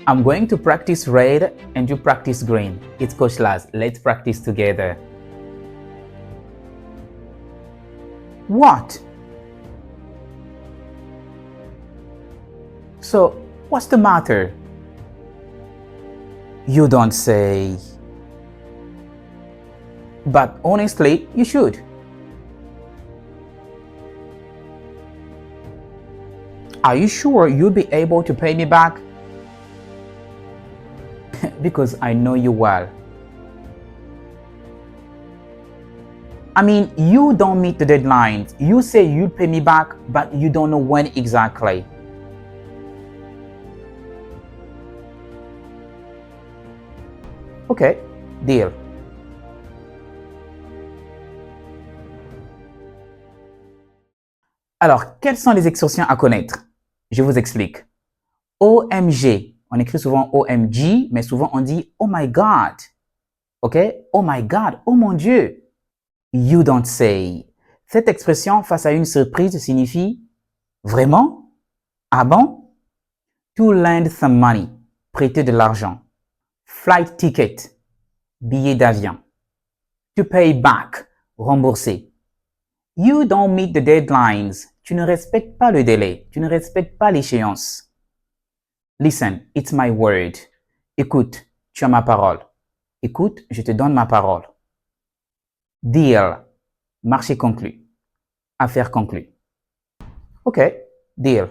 I'm going to practice red and you practice green. It's Coach Laz. Let's practice together. What? So, what's the matter? You don't say. But honestly, you should. Are you sure you'll be able to pay me back? Because I know you well. I mean, you don't meet the deadlines. You say you'll pay me back, but you don't know when exactly. Okay, deal. Alors, quelles sont les expressions à connaître? Je vous explique. OMG, on écrit souvent OMG, mais souvent on dit Oh my God. Ok? Oh my God, oh mon Dieu. You don't say. Cette expression face à une surprise signifie vraiment? Ah bon? To lend some money, prêter de l'argent. Flight ticket, billet d'avion. To pay back, rembourser. You don't meet the deadlines. Tu ne respectes pas le délai. Tu ne respectes pas l'échéance. Listen, it's my word. Écoute, tu as ma parole. Écoute, je te donne ma parole. Deal, marché conclu. Affaire conclue. Ok, deal.